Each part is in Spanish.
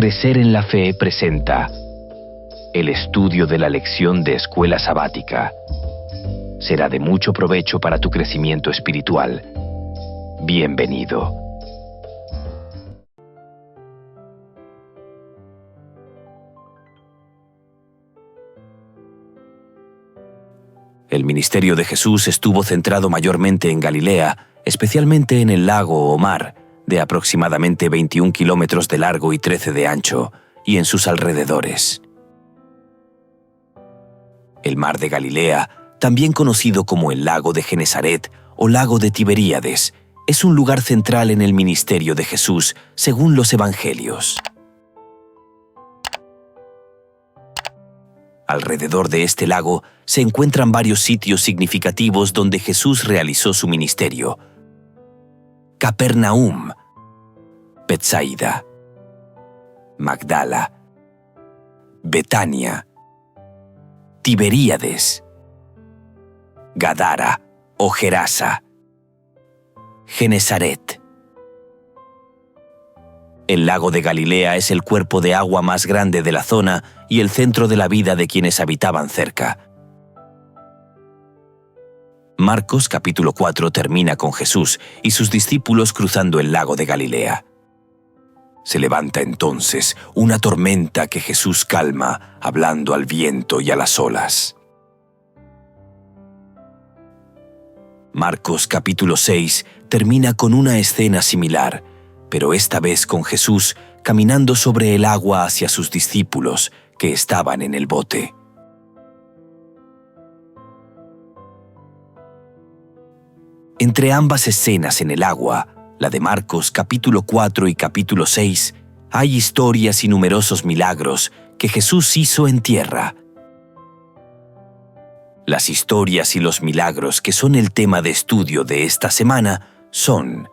Crecer en la Fe presenta el estudio de la lección de escuela sabática. Será de mucho provecho para tu crecimiento espiritual. Bienvenido. El ministerio de Jesús estuvo centrado mayormente en Galilea, especialmente en el lago o mar, de aproximadamente 21 kilómetros de largo y 13 de ancho, y en sus alrededores. El mar de Galilea, también conocido como el lago de Genesaret o lago de Tiberíades, es un lugar central en el ministerio de Jesús, según los evangelios. Alrededor de este lago se encuentran varios sitios significativos donde Jesús realizó su ministerio: Capernaum, Betsaida, Magdala, Betania, Tiberíades, Gadara o Gerasa, Genesaret. El lago de Galilea es el cuerpo de agua más grande de la zona y el centro de la vida de quienes habitaban cerca. Marcos capítulo 4 termina con Jesús y sus discípulos cruzando el lago de Galilea. Se levanta entonces una tormenta que Jesús calma, hablando al viento y a las olas. Marcos capítulo 6 termina con una escena similar, pero esta vez con Jesús caminando sobre el agua hacia sus discípulos que estaban en el bote. Entre ambas escenas en el agua, la de Marcos capítulo 4 y capítulo 6, hay historias y numerosos milagros que Jesús hizo en tierra. Las historias y los milagros que son el tema de estudio de esta semana son: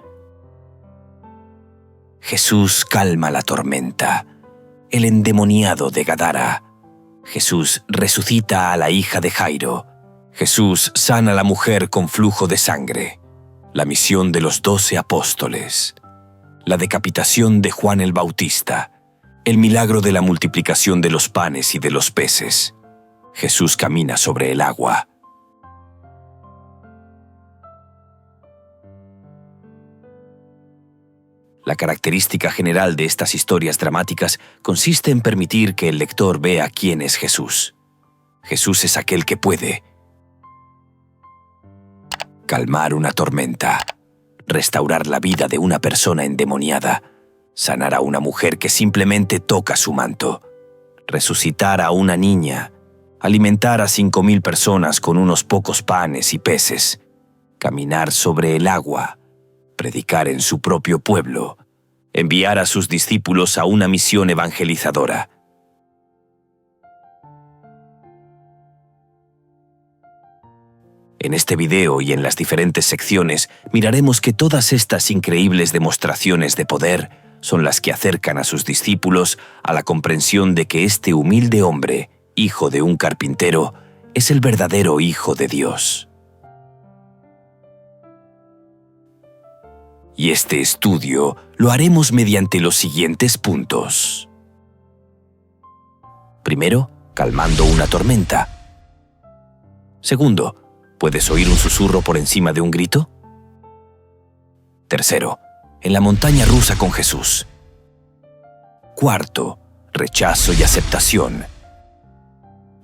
Jesús calma la tormenta, el endemoniado de Gadara, Jesús resucita a la hija de Jairo, Jesús sana a la mujer con flujo de sangre, la misión de los 12 apóstoles, la decapitación de Juan el Bautista, el milagro de la multiplicación de los panes y de los peces. Jesús camina sobre el agua. La característica general de estas historias dramáticas consiste en permitir que el lector vea quién es Jesús. Jesús es aquel que puede calmar una tormenta, restaurar la vida de una persona endemoniada, sanar a una mujer que simplemente toca su manto, resucitar a una niña, alimentar a 5,000 personas con unos pocos panes y peces, caminar sobre el agua, predicar en su propio pueblo, enviar a sus discípulos a una misión evangelizadora. En este video y en las diferentes secciones miraremos que todas estas increíbles demostraciones de poder son las que acercan a sus discípulos a la comprensión de que este humilde hombre, hijo de un carpintero, es el verdadero Hijo de Dios. Y este estudio lo haremos mediante los siguientes puntos. Primero, calmando una tormenta. Segundo, ¿puedes oír un susurro por encima de un grito? Tercero, en la montaña rusa con Jesús. Cuarto, rechazo y aceptación.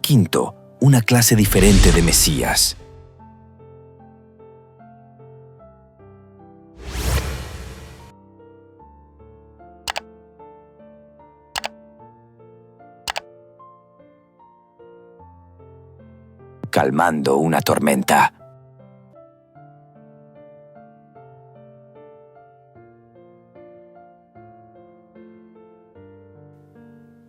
Quinto, una clase diferente de Mesías. Calmando una tormenta.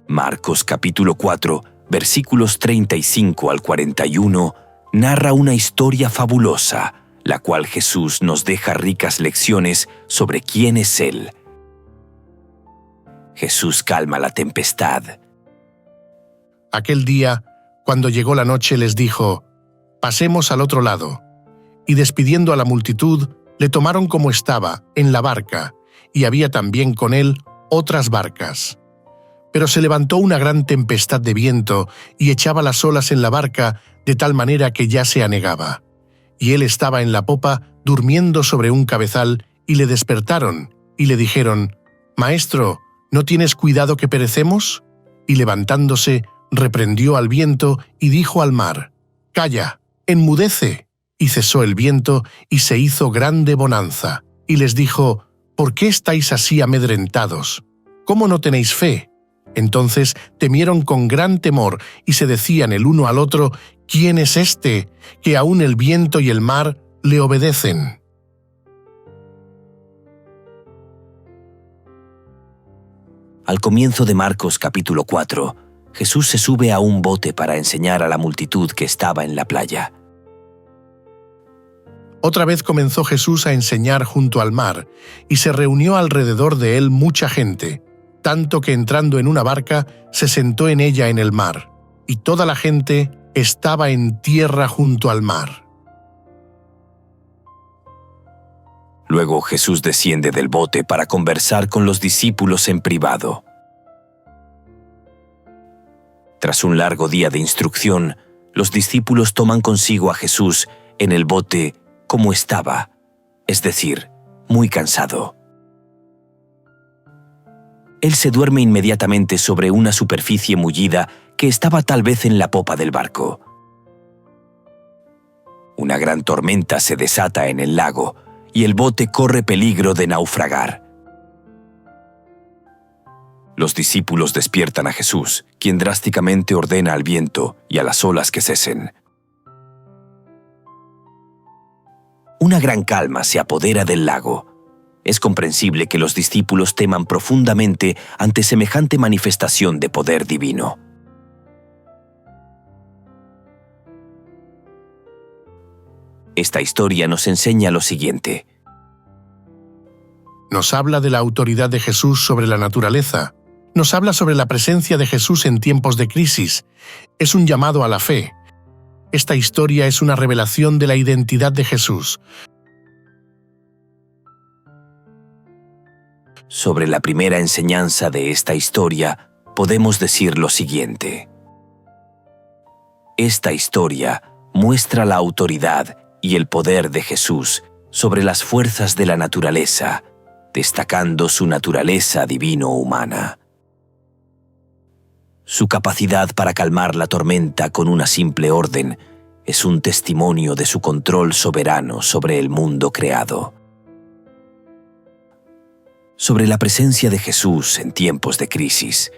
Marcos capítulo 4, versículos 35 al 41, narra una historia fabulosa, la cual Jesús nos deja ricas lecciones sobre quién es Él. Jesús calma la tempestad. Aquel día, cuando llegó la noche, les dijo: «Pasemos al otro lado». Y despidiendo a la multitud, le tomaron como estaba, en la barca, y había también con él otras barcas. Pero se levantó una gran tempestad de viento y echaba las olas en la barca de tal manera que ya se anegaba. Y él estaba en la popa durmiendo sobre un cabezal, y le despertaron y le dijeron: «Maestro, ¿no tienes cuidado que perecemos?». Y levantándose, reprendió al viento y dijo al mar: «Calla, enmudece». Y cesó el viento y se hizo grande bonanza. Y les dijo: «¿Por qué estáis así amedrentados? ¿Cómo no tenéis fe?». Entonces temieron con gran temor y se decían el uno al otro: «¿Quién es este, que aun el viento y el mar le obedecen?». Al comienzo de Marcos capítulo 4, Jesús se sube a un bote para enseñar a la multitud que estaba en la playa. Otra vez comenzó Jesús a enseñar junto al mar, y se reunió alrededor de él mucha gente, tanto que entrando en una barca se sentó en ella en el mar, y toda la gente estaba en tierra junto al mar. Luego Jesús desciende del bote para conversar con los discípulos en privado. Tras un largo día de instrucción, los discípulos toman consigo a Jesús en el bote como estaba, es decir, muy cansado. Él se duerme inmediatamente sobre una superficie mullida que estaba tal vez en la popa del barco. Una gran tormenta se desata en el lago y el bote corre peligro de naufragar. Los discípulos despiertan a Jesús, quien drásticamente ordena al viento y a las olas que cesen. Una gran calma se apodera del lago. Es comprensible que los discípulos teman profundamente ante semejante manifestación de poder divino. Esta historia nos enseña lo siguiente. Nos habla de la autoridad de Jesús sobre la naturaleza. Nos habla sobre la presencia de Jesús en tiempos de crisis. Es un llamado a la fe. Esta historia es una revelación de la identidad de Jesús. Sobre la primera enseñanza de esta historia, podemos decir lo siguiente. Esta historia muestra la autoridad y el poder de Jesús sobre las fuerzas de la naturaleza, destacando su naturaleza divino-humana. Su capacidad para calmar la tormenta con una simple orden es un testimonio de su control soberano sobre el mundo creado. Sobre la presencia de Jesús en tiempos de crisis.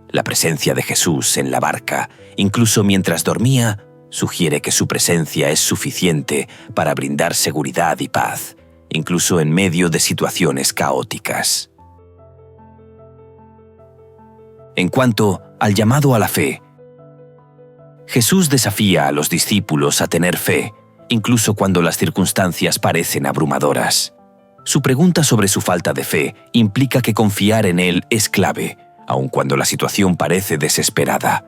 La presencia de Jesús en la barca, incluso mientras dormía, sugiere que su presencia es suficiente para brindar seguridad y paz, incluso en medio de situaciones caóticas. En cuanto al llamado a la fe, Jesús desafía a los discípulos a tener fe, incluso cuando las circunstancias parecen abrumadoras. Su pregunta sobre su falta de fe implica que confiar en Él es clave, aun cuando la situación parece desesperada.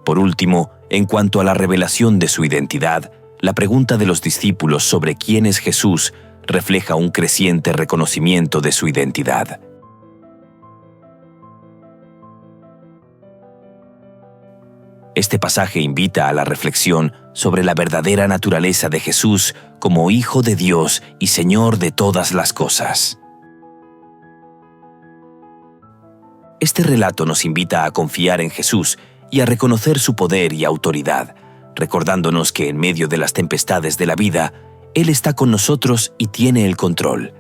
Por último, en cuanto a la revelación de su identidad, la pregunta de los discípulos sobre quién es Jesús refleja un creciente reconocimiento de su identidad. Este pasaje invita a la reflexión sobre la verdadera naturaleza de Jesús como Hijo de Dios y Señor de todas las cosas. Este relato nos invita a confiar en Jesús y a reconocer su poder y autoridad, recordándonos que en medio de las tempestades de la vida, Él está con nosotros y tiene el control.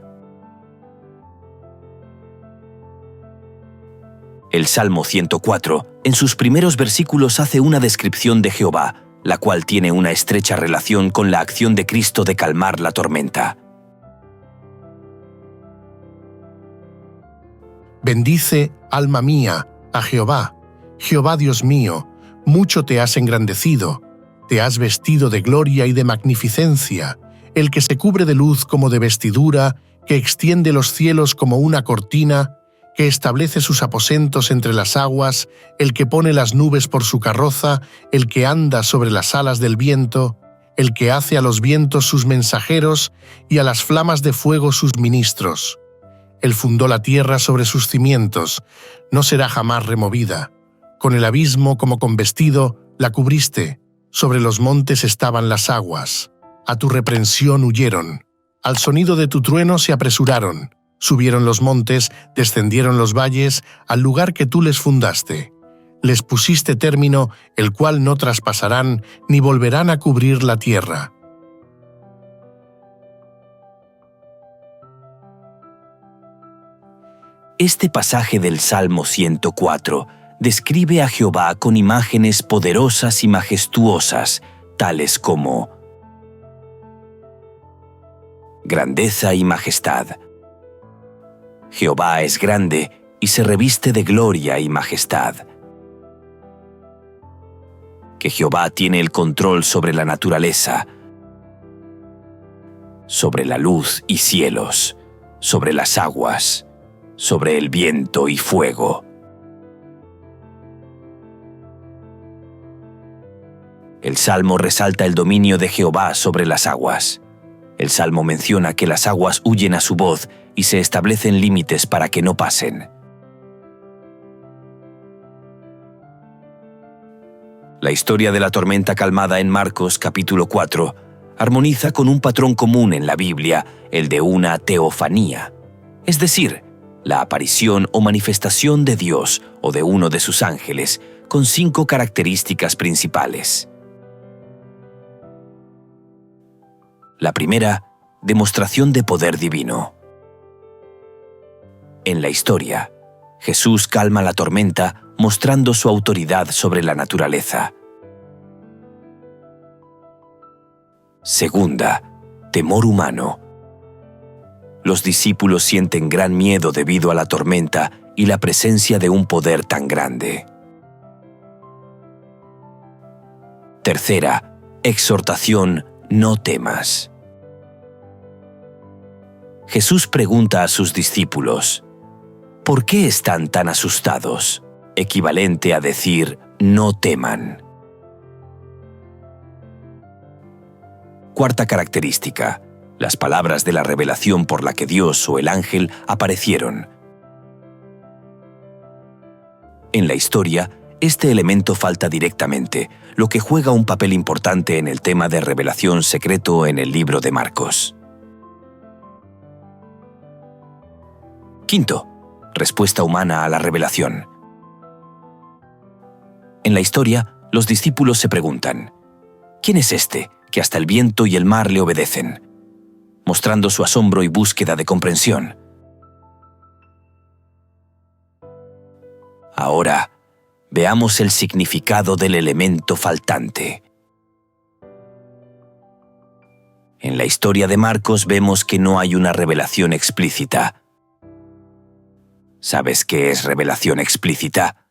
El Salmo 104, en sus primeros versículos, hace una descripción de Jehová, la cual tiene una estrecha relación con la acción de Cristo de calmar la tormenta. Bendice, alma mía, a Jehová. Jehová Dios mío, mucho te has engrandecido, te has vestido de gloria y de magnificencia, el que se cubre de luz como de vestidura, que extiende los cielos como una cortina, que establece sus aposentos entre las aguas, el que pone las nubes por su carroza, el que anda sobre las alas del viento, el que hace a los vientos sus mensajeros y a las flamas de fuego sus ministros, Él fundó la tierra sobre sus cimientos, no será jamás removida. Con el abismo como con vestido la cubriste, sobre los montes estaban las aguas. A tu reprensión huyeron, al sonido de tu trueno se apresuraron. Subieron los montes, descendieron los valles, al lugar que tú les fundaste. Les pusiste término, el cual no traspasarán, ni volverán a cubrir la tierra. Este pasaje del Salmo 104 describe a Jehová con imágenes poderosas y majestuosas, tales como grandeza y majestad. Jehová es grande y se reviste de gloria y majestad. Que Jehová tiene el control sobre la naturaleza, sobre la luz y cielos, sobre las aguas, sobre el viento y fuego. El Salmo resalta el dominio de Jehová sobre las aguas. El Salmo menciona que las aguas huyen a su voz y se establecen límites para que no pasen. La historia de la tormenta calmada en Marcos capítulo 4 armoniza con un patrón común en la Biblia, el de una teofanía, es decir, la aparición o manifestación de Dios o de uno de sus ángeles, con 5 características principales. La primera, demostración de poder divino. En la historia, Jesús calma la tormenta mostrando su autoridad sobre la naturaleza. Segunda, temor humano. Los discípulos sienten gran miedo debido a la tormenta y la presencia de un poder tan grande. Tercera, exhortación, no temas. Jesús pregunta a sus discípulos, ¿por qué están tan asustados? Equivalente a decir, no teman. Cuarta característica, las palabras de la revelación por la que Dios o el ángel aparecieron. En la historia, este elemento falta directamente, lo que juega un papel importante en el tema de revelación secreto en el libro de Marcos. Quinto, respuesta humana a la revelación. En la historia, los discípulos se preguntan, ¿quién es este que hasta el viento y el mar le obedecen? Mostrando su asombro y búsqueda de comprensión. Ahora, veamos el significado del elemento faltante. En la historia de Marcos vemos que no hay una revelación explícita. ¿Sabes qué es revelación explícita?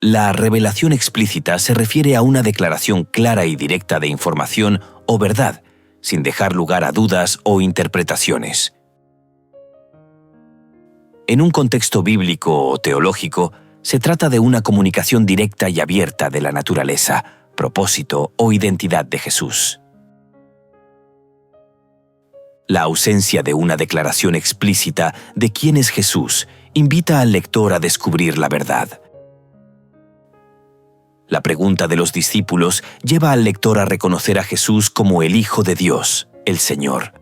La revelación explícita se refiere a una declaración clara y directa de información o verdad, sin dejar lugar a dudas o interpretaciones. En un contexto bíblico o teológico, se trata de una comunicación directa y abierta de la naturaleza, propósito o identidad de Jesús. La ausencia de una declaración explícita de quién es Jesús invita al lector a descubrir la verdad. La pregunta de los discípulos lleva al lector a reconocer a Jesús como el Hijo de Dios, el Señor.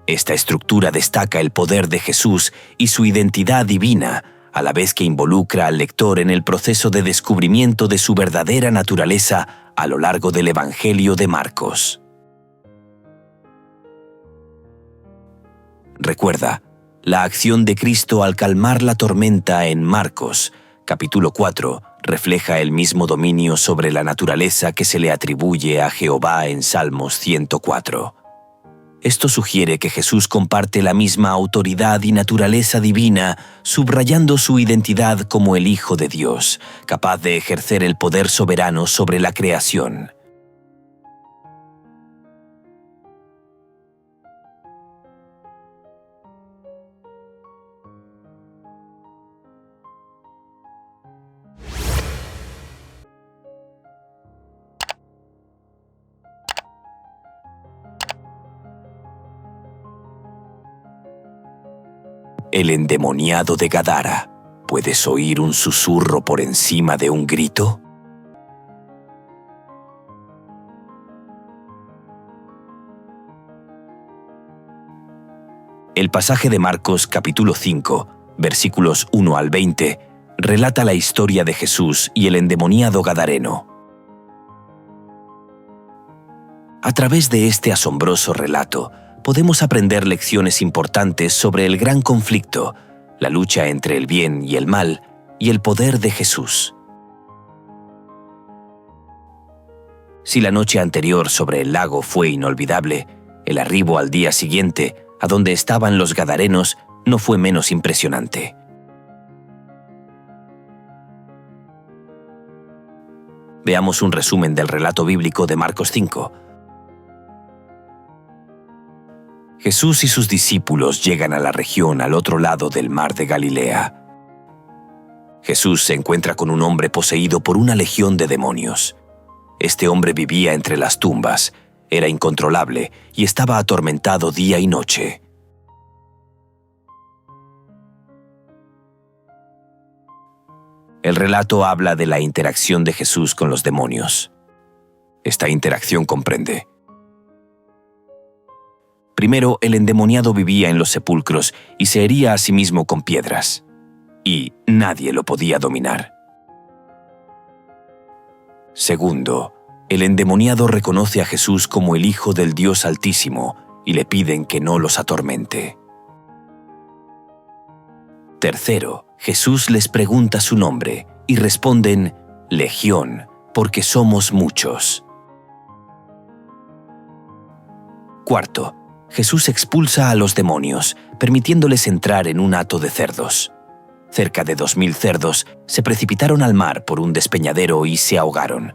Esta estructura destaca el poder de Jesús y su identidad divina, a la vez que involucra al lector en el proceso de descubrimiento de su verdadera naturaleza a lo largo del Evangelio de Marcos. Recuerda, la acción de Cristo al calmar la tormenta en Marcos, capítulo 4, refleja el mismo dominio sobre la naturaleza que se le atribuye a Jehová en Salmos 104. Esto sugiere que Jesús comparte la misma autoridad y naturaleza divina, subrayando su identidad como el Hijo de Dios, capaz de ejercer el poder soberano sobre la creación. El endemoniado de Gadara. ¿Puedes oír un susurro por encima de un grito? El pasaje de Marcos capítulo 5, versículos 1 al 20, relata la historia de Jesús y el endemoniado gadareno. A través de este asombroso relato, podemos aprender lecciones importantes sobre el gran conflicto, la lucha entre el bien y el mal, y el poder de Jesús. Si la noche anterior sobre el lago fue inolvidable, el arribo al día siguiente, a donde estaban los gadarenos, no fue menos impresionante. Veamos un resumen del relato bíblico de Marcos 5. Jesús y sus discípulos llegan a la región al otro lado del mar de Galilea. Jesús se encuentra con un hombre poseído por una legión de demonios. Este hombre vivía entre las tumbas, era incontrolable y estaba atormentado día y noche. El relato habla de la interacción de Jesús con los demonios. Esta interacción comprende: primero, el endemoniado vivía en los sepulcros y se hería a sí mismo con piedras, y nadie lo podía dominar. Segundo, el endemoniado reconoce a Jesús como el Hijo del Dios Altísimo y le piden que no los atormente. Tercero, Jesús les pregunta su nombre y responden: Legión, porque somos muchos. Cuarto, Jesús expulsa a los demonios, permitiéndoles entrar en un hato de cerdos. Cerca de 2000 cerdos se precipitaron al mar por un despeñadero y se ahogaron.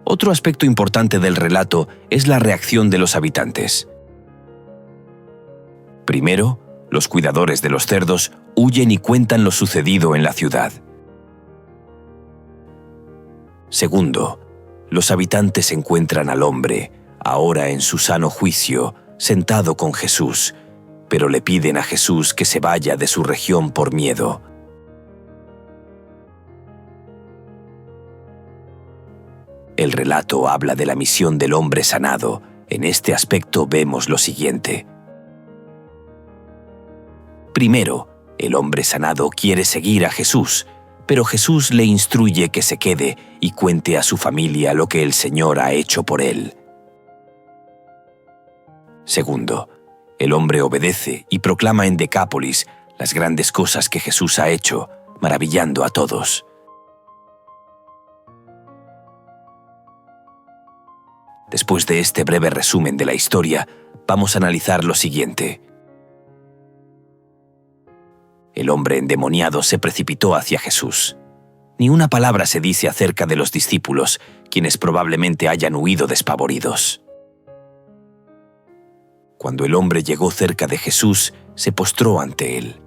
Otro aspecto importante del relato es la reacción de los habitantes. Primero, los cuidadores de los cerdos huyen y cuentan lo sucedido en la ciudad. Segundo, los habitantes encuentran al hombre, ahora en su sano juicio, sentado con Jesús, pero le piden a Jesús que se vaya de su región por miedo. El relato habla de la misión del hombre sanado. En este aspecto vemos lo siguiente. Primero, el hombre sanado quiere seguir a Jesús, pero Jesús le instruye que se quede y cuente a su familia lo que el Señor ha hecho por él. Segundo, el hombre obedece y proclama en Decápolis las grandes cosas que Jesús ha hecho, maravillando a todos. Después de este breve resumen de la historia, vamos a analizar lo siguiente. El hombre endemoniado se precipitó hacia Jesús. Ni una palabra se dice acerca de los discípulos, quienes probablemente hayan huido despavoridos. Cuando el hombre llegó cerca de Jesús, se postró ante él.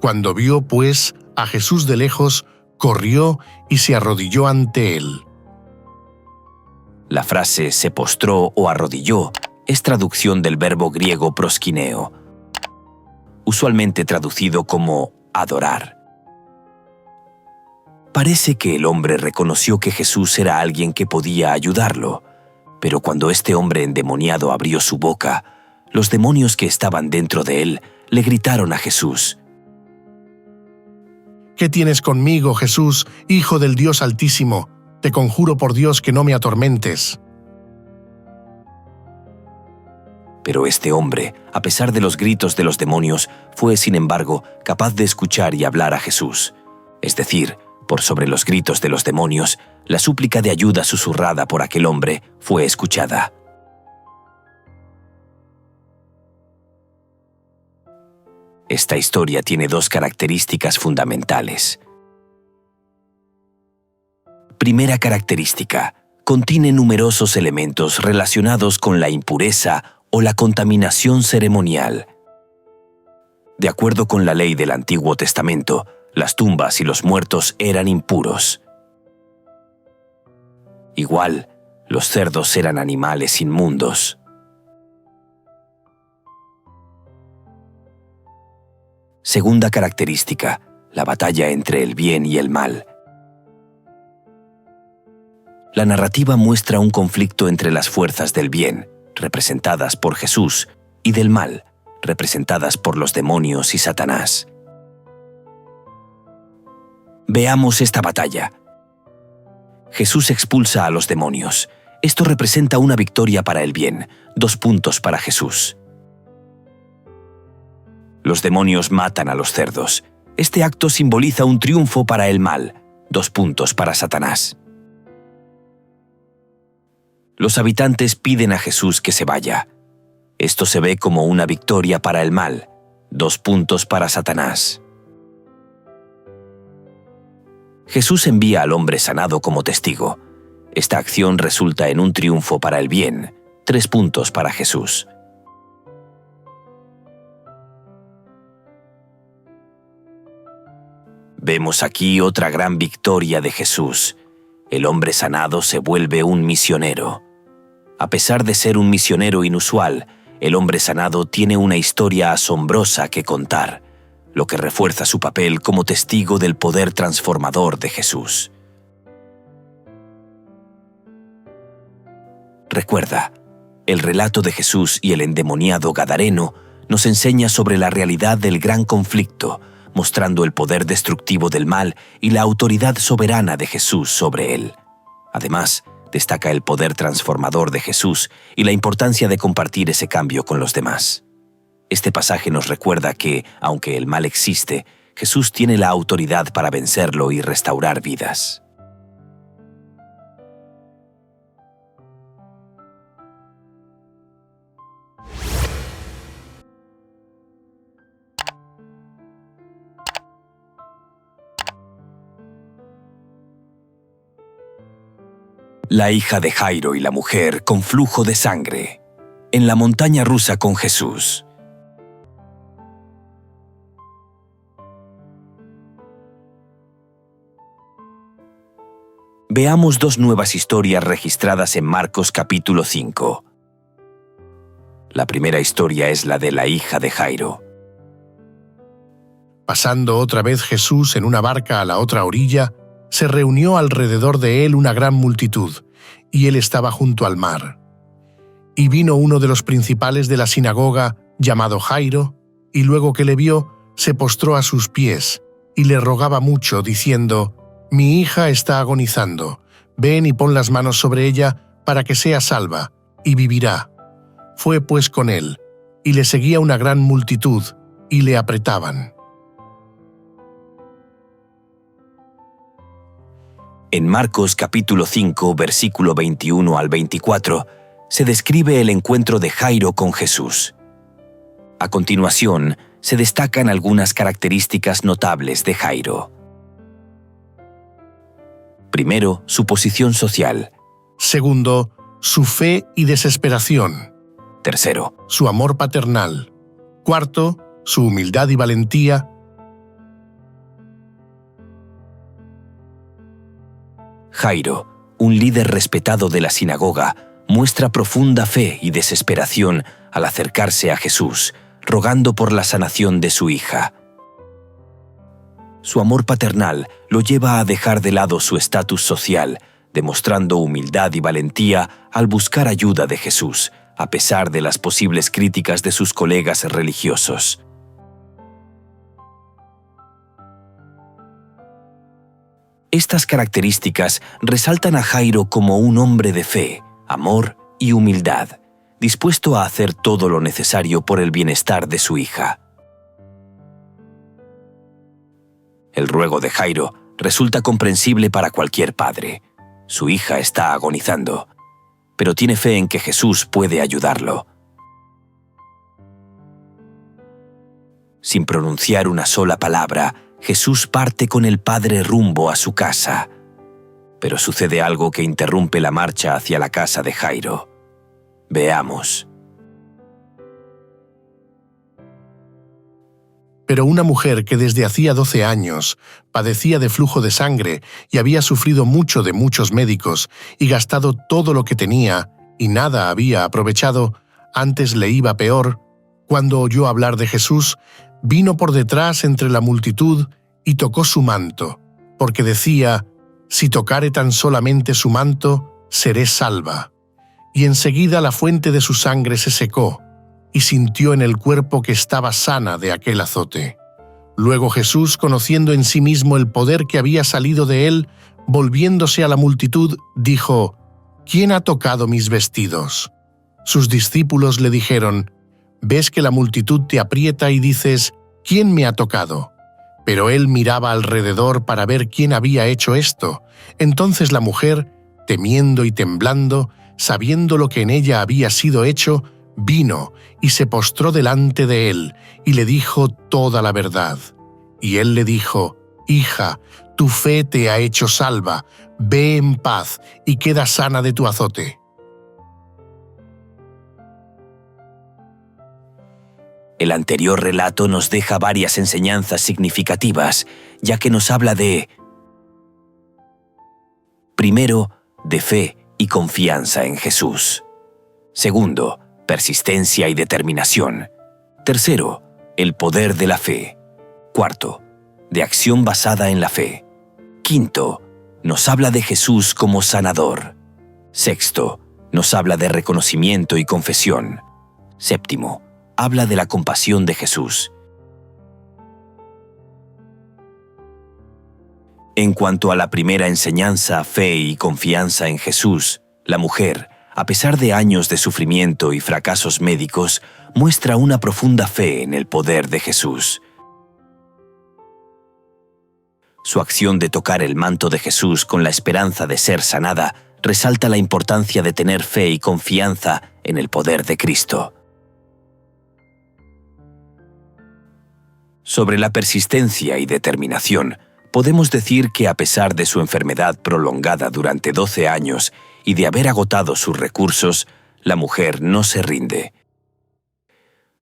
Cuando vio, pues, a Jesús de lejos, corrió y se arrodilló ante él. La frase se postró o arrodilló es traducción del verbo griego proskineo, usualmente traducido como adorar. Parece que el hombre reconoció que Jesús era alguien que podía ayudarlo, pero cuando este hombre endemoniado abrió su boca, los demonios que estaban dentro de él le gritaron a Jesús: ¿Qué tienes conmigo, Jesús, Hijo del Dios Altísimo? Te conjuro por Dios que no me atormentes. Pero este hombre, a pesar de los gritos de los demonios, fue, sin embargo, capaz de escuchar y hablar a Jesús. Es decir, por sobre los gritos de los demonios, la súplica de ayuda susurrada por aquel hombre fue escuchada. Esta historia tiene dos características fundamentales. Primera característica: contiene numerosos elementos relacionados con la impureza o la contaminación ceremonial. De acuerdo con la ley del Antiguo Testamento, las tumbas y los muertos eran impuros. Igual, los cerdos eran animales inmundos. Segunda característica, la batalla entre el bien y el mal. La narrativa muestra un conflicto entre las fuerzas del bien, representadas por Jesús, y del mal, representadas por los demonios y Satanás. Veamos esta batalla. Jesús expulsa a los demonios. Esto representa una victoria para el bien, 2 puntos para Jesús. Los demonios matan a los cerdos. Este acto simboliza un triunfo para el mal, 2 puntos para Satanás. Los habitantes piden a Jesús que se vaya. Esto se ve como una victoria para el mal, 2 puntos para Satanás. Jesús envía al hombre sanado como testigo. Esta acción resulta en un triunfo para el bien, 3 puntos para Jesús. Vemos aquí otra gran victoria de Jesús. El hombre sanado se vuelve un misionero. A pesar de ser un misionero inusual, el hombre sanado tiene una historia asombrosa que contar, lo que refuerza su papel como testigo del poder transformador de Jesús. Recuerda, el relato de Jesús y el endemoniado gadareno nos enseña sobre la realidad del gran conflicto, mostrando el poder destructivo del mal y la autoridad soberana de Jesús sobre él. Además, destaca el poder transformador de Jesús y la importancia de compartir ese cambio con los demás. Este pasaje nos recuerda que, aunque el mal existe, Jesús tiene la autoridad para vencerlo y restaurar vidas. La hija de Jairo y la mujer con flujo de sangre. En la montaña rusa con Jesús. Veamos 2 nuevas historias registradas en Marcos capítulo 5. La primera historia es la de la hija de Jairo. Pasando otra vez Jesús en una barca a la otra orilla, se reunió alrededor de él una gran multitud, y él estaba junto al mar. Y vino uno de los principales de la sinagoga, llamado Jairo, y luego que le vio, se postró a sus pies, y le rogaba mucho, diciendo: «Mi hija está agonizando, ven y pon las manos sobre ella, para que sea salva, y vivirá». Fue pues con él, y le seguía una gran multitud, y le apretaban. En Marcos capítulo 5, versículo 21 al 24, se describe el encuentro de Jairo con Jesús. A continuación, se destacan algunas características notables de Jairo. Primero, su posición social. Segundo, su fe y desesperación. Tercero, Su amor paternal. Cuarto, su humildad y valentía. Jairo, un líder respetado de la sinagoga, muestra profunda fe y desesperación al acercarse a Jesús, rogando por la sanación de su hija. Su amor paternal lo lleva a dejar de lado su estatus social, demostrando humildad y valentía al buscar ayuda de Jesús, a pesar de las posibles críticas de sus colegas religiosos. Estas características resaltan a Jairo como un hombre de fe, amor y humildad, dispuesto a hacer todo lo necesario por el bienestar de su hija. El ruego de Jairo resulta comprensible para cualquier padre. Su hija está agonizando, pero tiene fe en que Jesús puede ayudarlo. Sin pronunciar una sola palabra, Jesús parte con el padre rumbo a su casa. Pero sucede algo que interrumpe la marcha hacia la casa de Jairo. Veamos. Pero una mujer que desde hacía 12 años padecía de flujo de sangre y había sufrido mucho de muchos médicos y gastado todo lo que tenía y nada había aprovechado, antes le iba peor, cuando oyó hablar de Jesús, vino por detrás entre la multitud y tocó su manto, porque decía: «Si tocare tan solamente su manto, seré salva». Y enseguida la fuente de su sangre se secó, y sintió en el cuerpo que estaba sana de aquel azote. Luego Jesús, conociendo en sí mismo el poder que había salido de él, volviéndose a la multitud, dijo: «¿Quién ha tocado mis vestidos?». Sus discípulos le dijeron: «¿Ves que la multitud te aprieta y dices: ¿quién me ha tocado?». Pero él miraba alrededor para ver quién había hecho esto. Entonces la mujer, temiendo y temblando, sabiendo lo que en ella había sido hecho, vino y se postró delante de él y le dijo toda la verdad. Y él le dijo: «Hija, tu fe te ha hecho salva, ve en paz y queda sana de tu azote». El anterior relato nos deja varias enseñanzas significativas, ya que nos habla de: primero, de fe y confianza en Jesús. Segundo, persistencia y determinación. Tercero, el poder de la fe. Cuarto, de acción basada en la fe. Quinto, nos habla de Jesús como sanador. Sexto, nos habla de reconocimiento y confesión. Séptimo, habla de la compasión de Jesús. En cuanto a la primera enseñanza, fe y confianza en Jesús, la mujer, a pesar de años de sufrimiento y fracasos médicos, muestra una profunda fe en el poder de Jesús. Su acción de tocar el manto de Jesús con la esperanza de ser sanada resalta la importancia de tener fe y confianza en el poder de Cristo. Sobre la persistencia y determinación, podemos decir que a pesar de su enfermedad prolongada durante 12 años y de haber agotado sus recursos, la mujer no se rinde.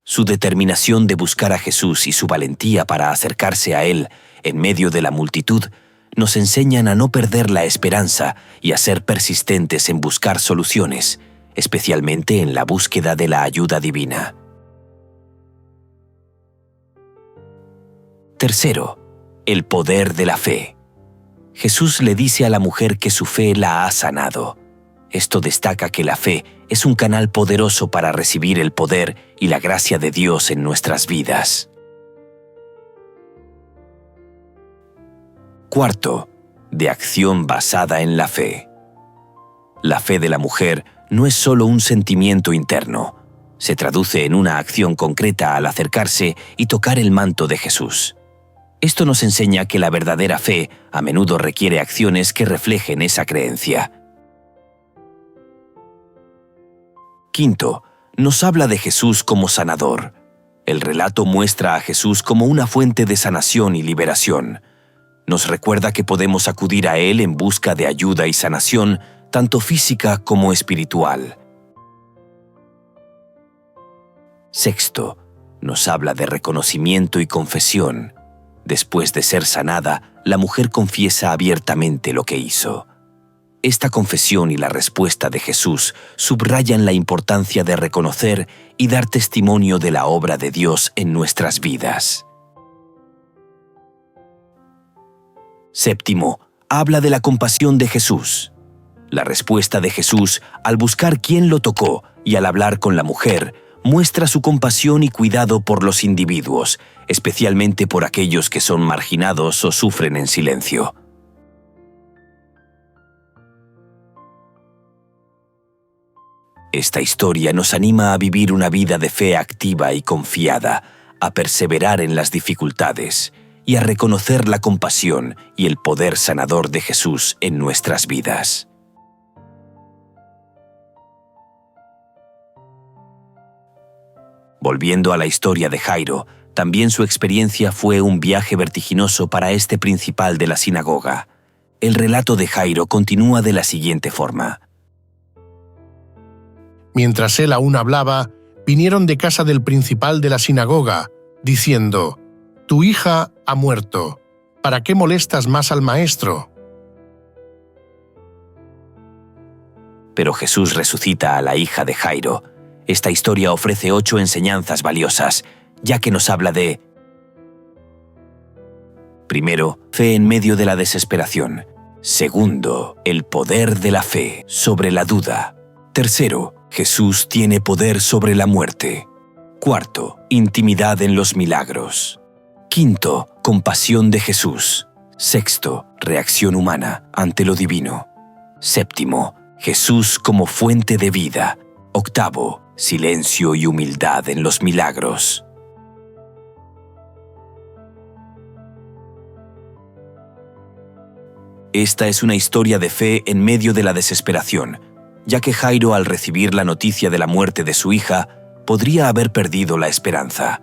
Su determinación de buscar a Jesús y su valentía para acercarse a Él en medio de la multitud nos enseñan a no perder la esperanza y a ser persistentes en buscar soluciones, especialmente en la búsqueda de la ayuda divina. Tercero, el poder de la fe. Jesús le dice a la mujer que su fe la ha sanado. Esto destaca que la fe es un canal poderoso para recibir el poder y la gracia de Dios en nuestras vidas. Cuarto, de acción basada en la fe. La fe de la mujer no es solo un sentimiento interno, se traduce en una acción concreta al acercarse y tocar el manto de Jesús. Esto nos enseña que la verdadera fe a menudo requiere acciones que reflejen esa creencia. Quinto, nos habla de Jesús como sanador. El relato muestra a Jesús como una fuente de sanación y liberación. Nos recuerda que podemos acudir a Él en busca de ayuda y sanación, tanto física como espiritual. Sexto, nos habla de reconocimiento y confesión. Después de ser sanada, la mujer confiesa abiertamente lo que hizo. Esta confesión y la respuesta de Jesús subrayan la importancia de reconocer y dar testimonio de la obra de Dios en nuestras vidas. Séptimo, habla de la compasión de Jesús. La respuesta de Jesús al buscar quién lo tocó y al hablar con la mujer muestra su compasión y cuidado por los individuos, especialmente por aquellos que son marginados o sufren en silencio. Esta historia nos anima a vivir una vida de fe activa y confiada, a perseverar en las dificultades y a reconocer la compasión y el poder sanador de Jesús en nuestras vidas. Volviendo a la historia de Jairo, también su experiencia fue un viaje vertiginoso para este principal de la sinagoga. El relato de Jairo continúa de la siguiente forma. Mientras él aún hablaba, vinieron de casa del principal de la sinagoga, diciendo: «Tu hija ha muerto. ¿Para qué molestas más al maestro?». Pero Jesús resucita a la hija de Jairo. Esta historia ofrece 8 enseñanzas valiosas, ya que nos habla de Primero, fe en medio de la desesperación. Segundo, el poder de la fe sobre la duda. Tercero, Jesús tiene poder sobre la muerte. Cuarto, intimidad en los milagros. Quinto, compasión de Jesús. Sexto, reacción humana ante lo divino. Séptimo, Jesús como fuente de vida. Octavo, silencio y humildad en los milagros. Esta es una historia de fe en medio de la desesperación, ya que Jairo, al recibir la noticia de la muerte de su hija, podría haber perdido la esperanza.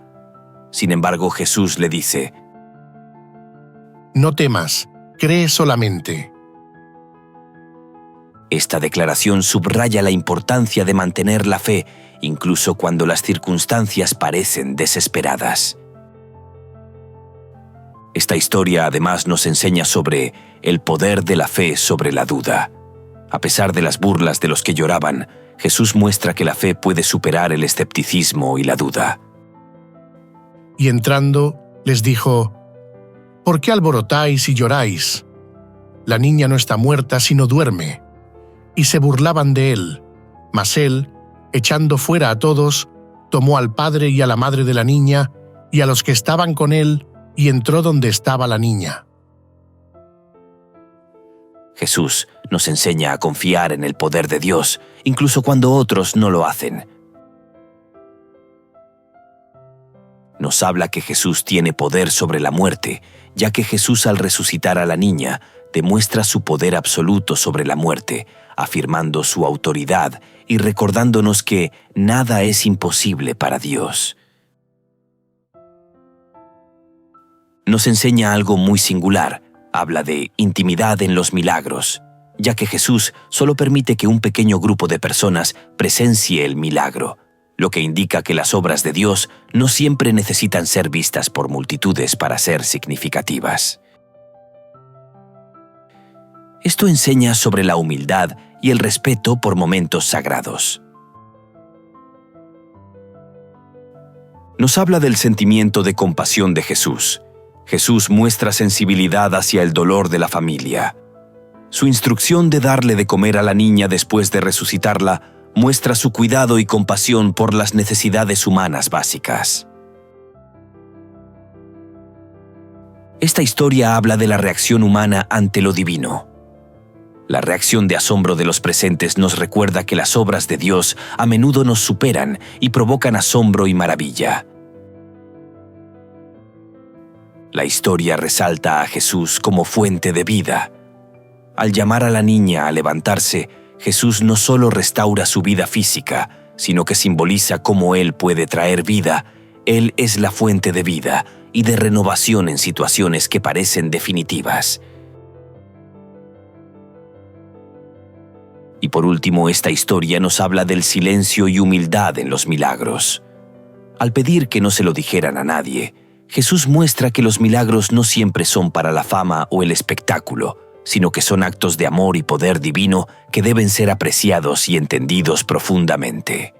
Sin embargo, Jesús le dice: No temas, cree solamente. Esta declaración subraya la importancia de mantener la fe, incluso cuando las circunstancias parecen desesperadas. Esta historia además nos enseña sobre el poder de la fe sobre la duda. A pesar de las burlas de los que lloraban, Jesús muestra que la fe puede superar el escepticismo y la duda. Y entrando, les dijo: ¿Por qué alborotáis y lloráis? La niña no está muerta, sino duerme. Y se burlaban de él. Mas él, echando fuera a todos, tomó al padre y a la madre de la niña y a los que estaban con él, y entró donde estaba la niña. Jesús nos enseña a confiar en el poder de Dios, incluso cuando otros no lo hacen. Nos habla que Jesús tiene poder sobre la muerte, ya que Jesús, al resucitar a la niña, demuestra su poder absoluto sobre la muerte, afirmando su autoridad y recordándonos que nada es imposible para Dios. Nos enseña algo muy singular. Habla de intimidad en los milagros, ya que Jesús solo permite que un pequeño grupo de personas presencie el milagro, lo que indica que las obras de Dios no siempre necesitan ser vistas por multitudes para ser significativas. Esto enseña sobre la humildad y el respeto por momentos sagrados. Nos habla del sentimiento de compasión de Jesús. Jesús muestra sensibilidad hacia el dolor de la familia. Su instrucción de darle de comer a la niña después de resucitarla muestra su cuidado y compasión por las necesidades humanas básicas. Esta historia habla de la reacción humana ante lo divino. La reacción de asombro de los presentes nos recuerda que las obras de Dios a menudo nos superan y provocan asombro y maravilla. La historia resalta a Jesús como fuente de vida. Al llamar a la niña a levantarse, Jesús no solo restaura su vida física, sino que simboliza cómo Él puede traer vida. Él es la fuente de vida y de renovación en situaciones que parecen definitivas. Y por último, esta historia nos habla del silencio y humildad en los milagros. Al pedir que no se lo dijeran a nadie, Jesús muestra que los milagros no siempre son para la fama o el espectáculo, sino que son actos de amor y poder divino que deben ser apreciados y entendidos profundamente.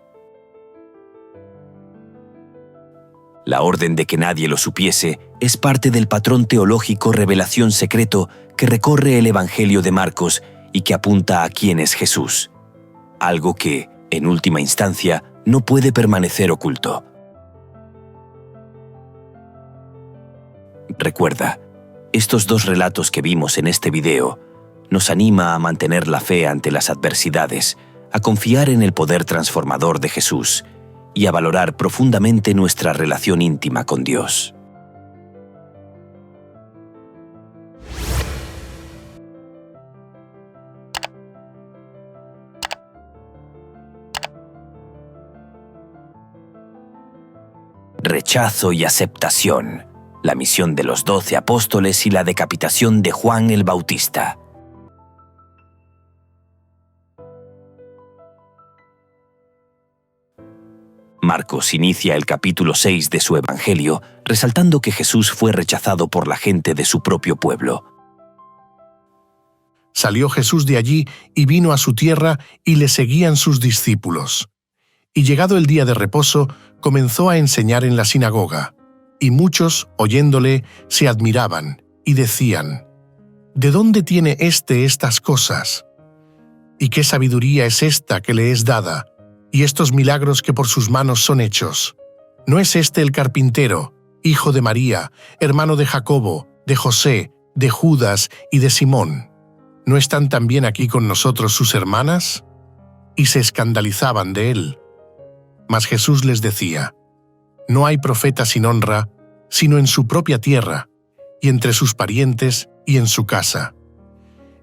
La orden de que nadie lo supiese es parte del patrón teológico Revelación Secreto que recorre el Evangelio de Marcos y que apunta a quién es Jesús, algo que, en última instancia, no puede permanecer oculto. Recuerda, estos dos relatos que vimos en este video nos anima a mantener la fe ante las adversidades, a confiar en el poder transformador de Jesús y a valorar profundamente nuestra relación íntima con Dios. Rechazo y aceptación. La misión de los 12 apóstoles y la decapitación de Juan el Bautista. Marcos inicia el capítulo 6 de su Evangelio resaltando que Jesús fue rechazado por la gente de su propio pueblo. Salió Jesús de allí y vino a su tierra y le seguían sus discípulos. Y llegado el día de reposo, comenzó a enseñar en la sinagoga. Y muchos, oyéndole, se admiraban, y decían: ¿De dónde tiene éste estas cosas? ¿Y qué sabiduría es esta que le es dada, y estos milagros que por sus manos son hechos? ¿No es este el carpintero, hijo de María, hermano de Jacobo, de José, de Judas y de Simón? ¿No están también aquí con nosotros sus hermanas? Y se escandalizaban de él. Mas Jesús les decía: No hay profeta sin honra, sino en su propia tierra, y entre sus parientes y en su casa.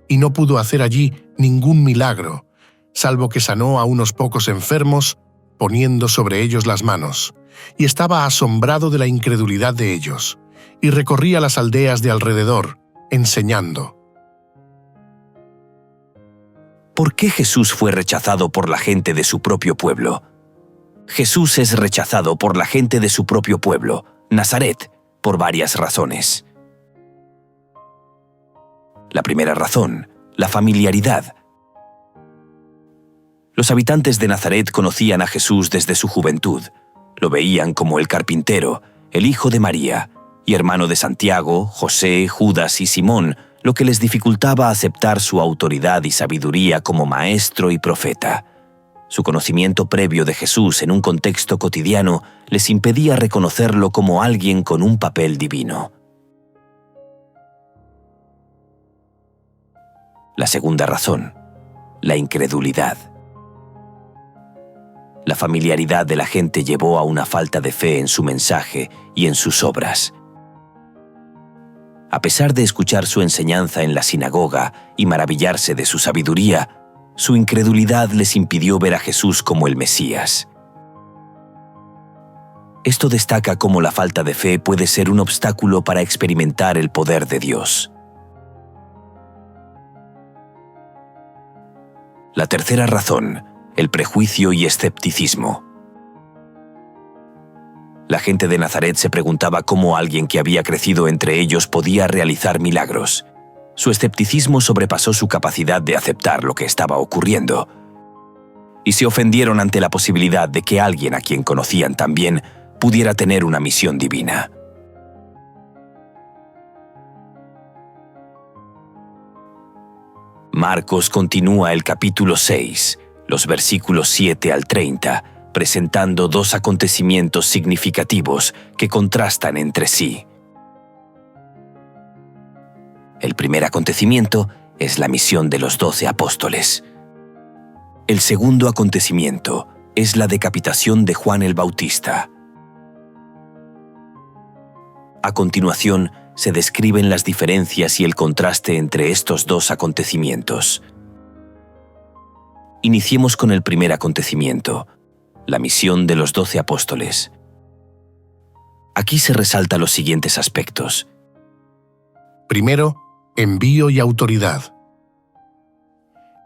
Y no pudo hacer allí ningún milagro, salvo que sanó a unos pocos enfermos, poniendo sobre ellos las manos, y estaba asombrado de la incredulidad de ellos, y recorría las aldeas de alrededor, enseñando. ¿Por qué Jesús fue rechazado por la gente de su propio pueblo? Jesús es rechazado por la gente de su propio pueblo, Nazaret, por varias razones. La primera razón, la familiaridad. Los habitantes de Nazaret conocían a Jesús desde su juventud. Lo veían como el carpintero, el hijo de María, y hermano de Santiago, José, Judas y Simón, lo que les dificultaba aceptar su autoridad y sabiduría como maestro y profeta. Su conocimiento previo de Jesús en un contexto cotidiano les impedía reconocerlo como alguien con un papel divino. La segunda razón, la incredulidad. La familiaridad de la gente llevó a una falta de fe en su mensaje y en sus obras. A pesar de escuchar su enseñanza en la sinagoga y maravillarse de su sabiduría, su incredulidad les impidió ver a Jesús como el Mesías. Esto destaca cómo la falta de fe puede ser un obstáculo para experimentar el poder de Dios. La tercera razón, el prejuicio y escepticismo. La gente de Nazaret se preguntaba cómo alguien que había crecido entre ellos podía realizar milagros. Su escepticismo sobrepasó su capacidad de aceptar lo que estaba ocurriendo. Y se ofendieron ante la posibilidad de que alguien a quien conocían también pudiera tener una misión divina. Marcos continúa el capítulo 6, los versículos 7 al 30, presentando dos acontecimientos significativos que contrastan entre sí. El primer acontecimiento es la misión de los 12 apóstoles. El segundo acontecimiento es la decapitación de Juan el Bautista. A continuación, se describen las diferencias y el contraste entre estos dos acontecimientos. Iniciemos con el primer acontecimiento, la misión de los 12 apóstoles. Aquí se resaltan los siguientes aspectos. Primero, envío y autoridad.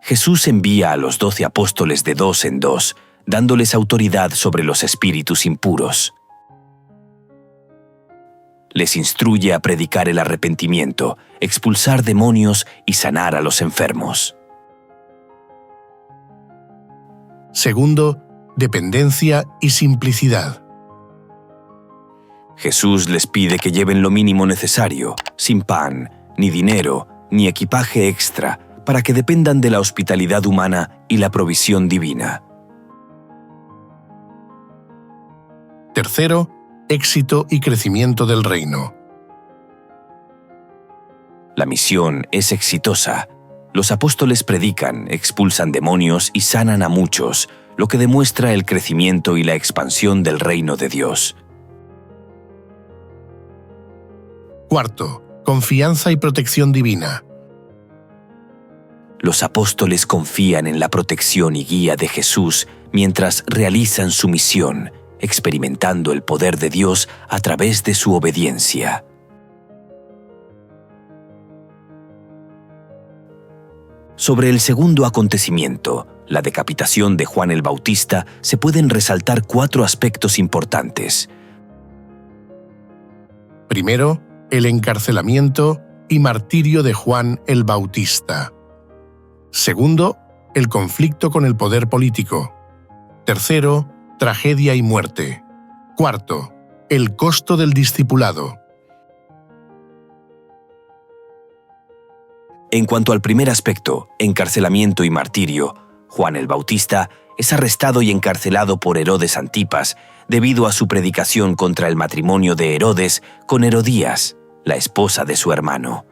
Jesús envía a los 12 apóstoles de dos en dos, dándoles autoridad sobre los espíritus impuros. Les instruye a predicar el arrepentimiento, expulsar demonios y sanar a los enfermos. Segundo, dependencia y simplicidad. Jesús les pide que lleven lo mínimo necesario, sin pan, ni dinero, ni equipaje extra, para que dependan de la hospitalidad humana y la provisión divina. Tercero, éxito y crecimiento del reino. La misión es exitosa. Los apóstoles predican, expulsan demonios y sanan a muchos, lo que demuestra el crecimiento y la expansión del reino de Dios. Cuarto, confianza y protección divina. Los apóstoles confían en la protección y guía de Jesús mientras realizan su misión, experimentando el poder de Dios a través de su obediencia. Sobre el segundo acontecimiento, la decapitación de Juan el Bautista, se pueden resaltar 4 aspectos importantes. Primero, el encarcelamiento y martirio de Juan el Bautista. Segundo, el conflicto con el poder político. Tercero, tragedia y muerte. Cuarto, el costo del discipulado. En cuanto al primer aspecto, encarcelamiento y martirio, Juan el Bautista es arrestado y encarcelado por Herodes Antipas debido a su predicación contra el matrimonio de Herodes con Herodías, la esposa de su hermano.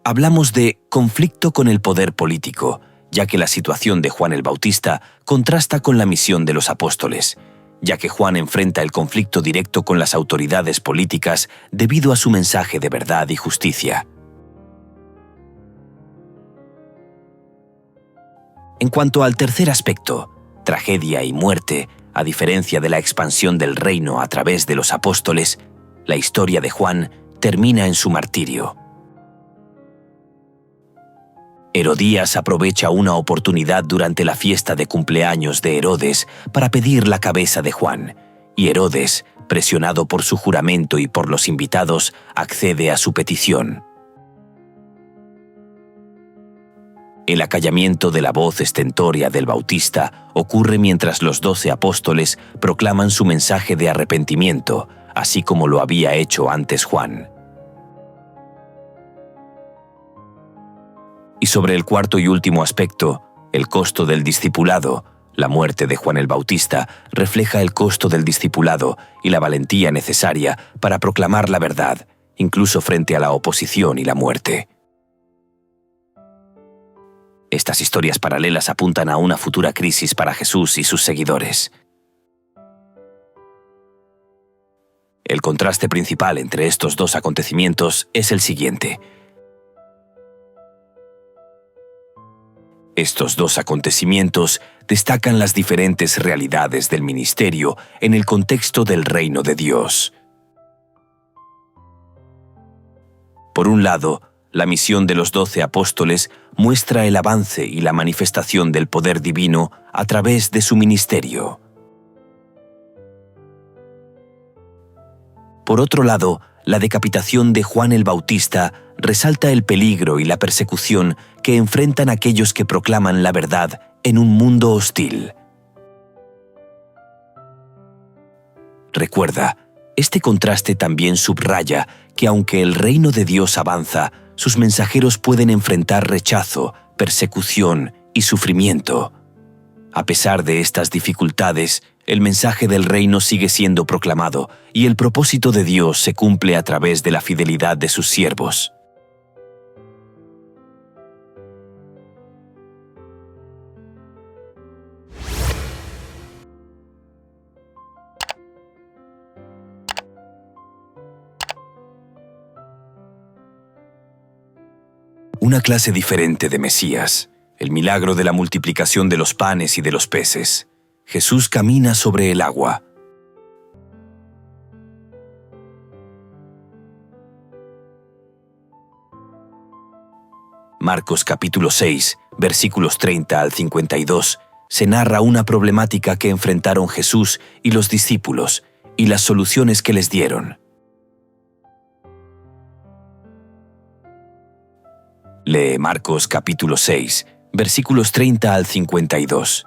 Hablamos de conflicto con el poder político, ya que la situación de Juan el Bautista contrasta con la misión de los apóstoles, ya que Juan enfrenta el conflicto directo con las autoridades políticas debido a su mensaje de verdad y justicia. En cuanto al tercer aspecto, tragedia y muerte, a diferencia de la expansión del reino a través de los apóstoles, la historia de Juan termina en su martirio. Herodías aprovecha una oportunidad durante la fiesta de cumpleaños de Herodes para pedir la cabeza de Juan, y Herodes, presionado por su juramento y por los invitados, accede a su petición. El acallamiento de la voz estentórea del Bautista ocurre mientras los 12 apóstoles proclaman su mensaje de arrepentimiento, así como lo había hecho antes Juan. Y sobre el cuarto y último aspecto, el costo del discipulado, la muerte de Juan el Bautista refleja el costo del discipulado y la valentía necesaria para proclamar la verdad, incluso frente a la oposición y la muerte. Estas historias paralelas apuntan a una futura crisis para Jesús y sus seguidores. El contraste principal entre estos dos acontecimientos es el siguiente. Estos dos acontecimientos destacan las diferentes realidades del ministerio en el contexto del reino de Dios. Por un lado, la misión de los 12 apóstoles muestra el avance y la manifestación del poder divino a través de su ministerio. Por otro lado, la decapitación de Juan el Bautista resalta el peligro y la persecución que enfrentan aquellos que proclaman la verdad en un mundo hostil. Recuerda, este contraste también subraya que aunque el reino de Dios avanza, sus mensajeros pueden enfrentar rechazo, persecución y sufrimiento. A pesar de estas dificultades, el mensaje del reino sigue siendo proclamado y el propósito de Dios se cumple a través de la fidelidad de sus siervos. Una clase diferente de Mesías, el milagro de la multiplicación de los panes y de los peces. Jesús camina sobre el agua. Marcos capítulo 6, versículos 30 al 52, se narra una problemática que enfrentaron Jesús y los discípulos y las soluciones que les dieron. Lee Marcos capítulo 6, versículos 30 al 52,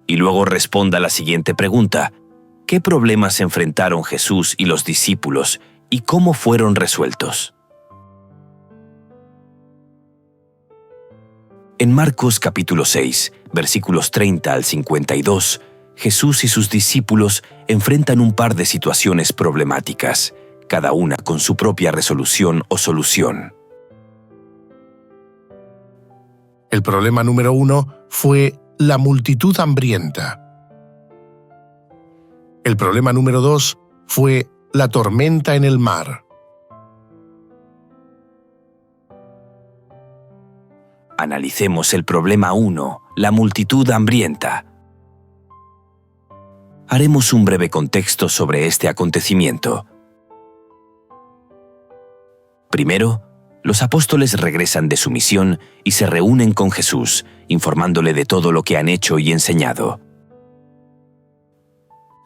y luego responda la siguiente pregunta: ¿qué problemas enfrentaron Jesús y los discípulos y cómo fueron resueltos? En Marcos capítulo 6, versículos 30 al 52, Jesús y sus discípulos enfrentan un par de situaciones problemáticas, cada una con su propia resolución o solución. El problema número 1 fue la multitud hambrienta. El problema número 2 fue la tormenta en el mar. Analicemos el problema 1, la multitud hambrienta. Haremos un breve contexto sobre este acontecimiento. Primero, los apóstoles regresan de su misión y se reúnen con Jesús, informándole de todo lo que han hecho y enseñado.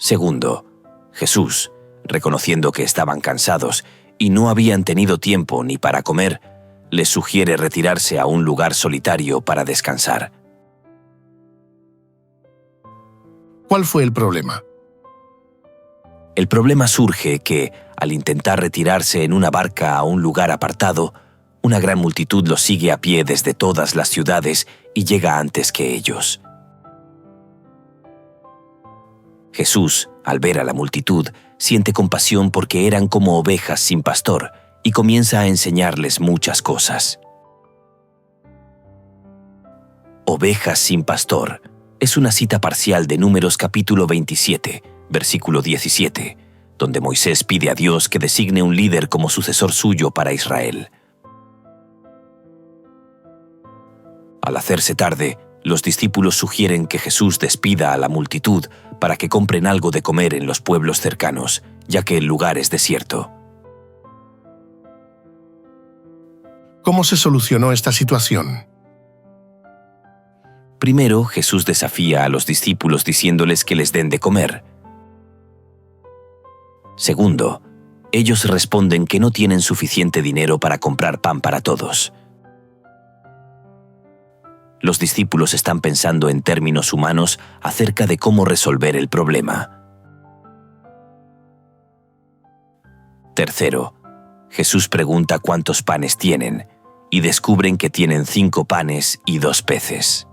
Segundo, Jesús, reconociendo que estaban cansados y no habían tenido tiempo ni para comer, les sugiere retirarse a un lugar solitario para descansar. ¿Cuál fue el problema? El problema surge que, al intentar retirarse en una barca a un lugar apartado, una gran multitud los sigue a pie desde todas las ciudades y llega antes que ellos. Jesús, al ver a la multitud, siente compasión porque eran como ovejas sin pastor y comienza a enseñarles muchas cosas. Ovejas sin pastor es una cita parcial de Números capítulo 27, versículo 17, donde Moisés pide a Dios que designe un líder como sucesor suyo para Israel. Al hacerse tarde, los discípulos sugieren que Jesús despida a la multitud para que compren algo de comer en los pueblos cercanos, ya que el lugar es desierto. ¿Cómo se solucionó esta situación? Primero, Jesús desafía a los discípulos diciéndoles que les den de comer. Segundo, ellos responden que no tienen suficiente dinero para comprar pan para todos. Los discípulos están pensando en términos humanos acerca de cómo resolver el problema. Tercero, Jesús pregunta cuántos panes tienen y descubren que tienen 5 panes y 2 peces.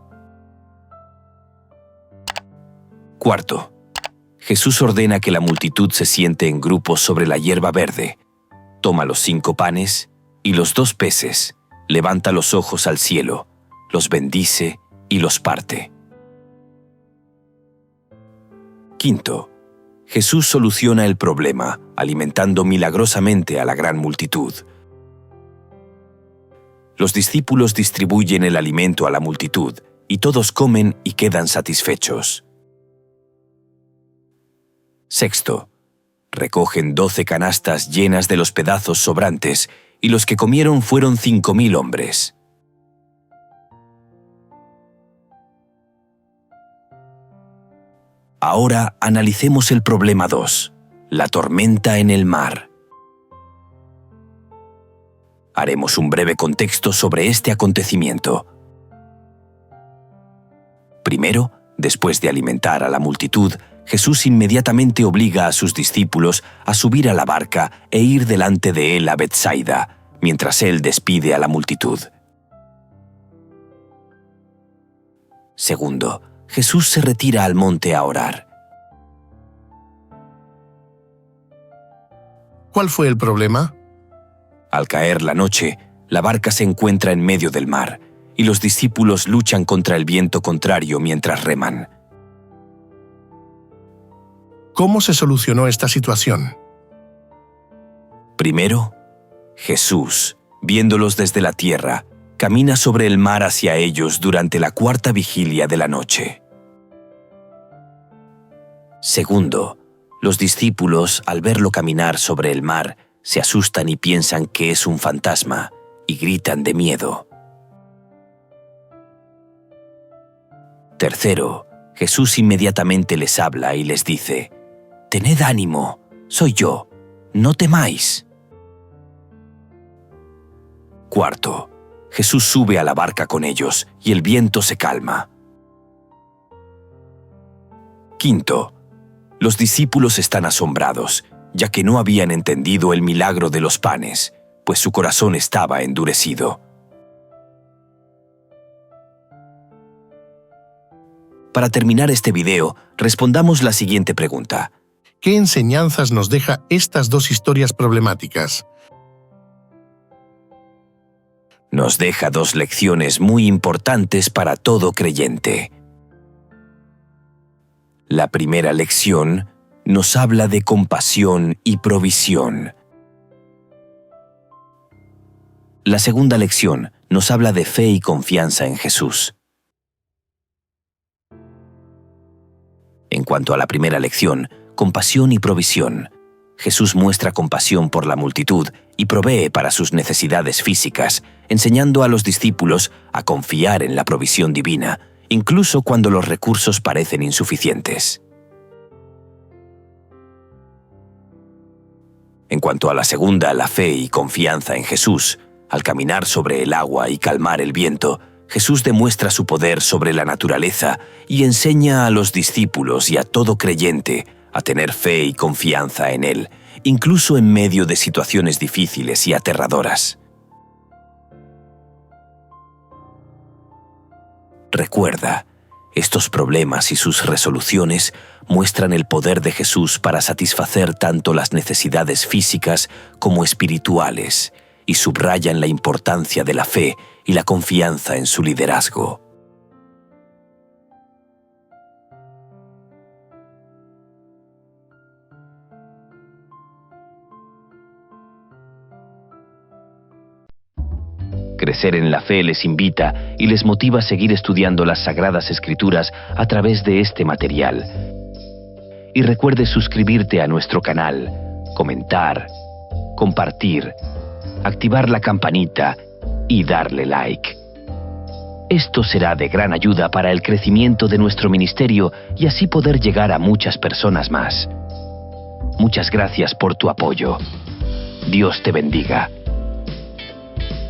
Cuarto, Jesús ordena que la multitud se siente en grupos sobre la hierba verde, toma los 5 panes y los 2 peces, levanta los ojos al cielo, los bendice y los parte. Quinto, Jesús soluciona el problema alimentando milagrosamente a la gran multitud. Los discípulos distribuyen el alimento a la multitud y todos comen y quedan satisfechos. Sexto, recogen 12 canastas llenas de los pedazos sobrantes y los que comieron fueron 5.000 hombres. Ahora analicemos el problema 2, la tormenta en el mar. Haremos un breve contexto sobre este acontecimiento. Primero, después de alimentar a la multitud, Jesús inmediatamente obliga a sus discípulos a subir a la barca e ir delante de él a Betsaida, mientras él despide a la multitud. Segundo, Jesús se retira al monte a orar. ¿Cuál fue el problema? Al caer la noche, la barca se encuentra en medio del mar y los discípulos luchan contra el viento contrario mientras reman. ¿Cómo se solucionó esta situación? Primero, Jesús, viéndolos desde la tierra, camina sobre el mar hacia ellos durante la 4ª vigilia de la noche. Segundo, los discípulos, al verlo caminar sobre el mar, se asustan y piensan que es un fantasma y gritan de miedo. Tercero, Jesús inmediatamente les habla y les dice: «Tened ánimo, soy yo, no temáis». Cuarto, Jesús sube a la barca con ellos y el viento se calma. Quinto, los discípulos están asombrados, ya que no habían entendido el milagro de los panes, pues su corazón estaba endurecido. Para terminar este video, respondamos la siguiente pregunta. ¿Qué enseñanzas nos deja estas 2 historias problemáticas? Nos deja 2 lecciones muy importantes para todo creyente. La primera lección nos habla de compasión y provisión. La segunda lección nos habla de fe y confianza en Jesús. En cuanto a la primera lección, compasión y provisión, Jesús muestra compasión por la multitud y provee para sus necesidades físicas, enseñando a los discípulos a confiar en la provisión divina, incluso cuando los recursos parecen insuficientes. En cuanto a la segunda, la fe y confianza en Jesús, al caminar sobre el agua y calmar el viento, Jesús demuestra su poder sobre la naturaleza y enseña a los discípulos y a todo creyente a tener fe y confianza en Él, incluso en medio de situaciones difíciles y aterradoras. Recuerda, estos problemas y sus resoluciones muestran el poder de Jesús para satisfacer tanto las necesidades físicas como espirituales y subrayan la importancia de la fe y la confianza en su liderazgo. Crecer en la fe les invita y les motiva a seguir estudiando las Sagradas Escrituras a través de este material. Y recuerde suscribirte a nuestro canal, comentar, compartir, activar la campanita y darle like. Esto será de gran ayuda para el crecimiento de nuestro ministerio y así poder llegar a muchas personas más. Muchas gracias por tu apoyo. Dios te bendiga.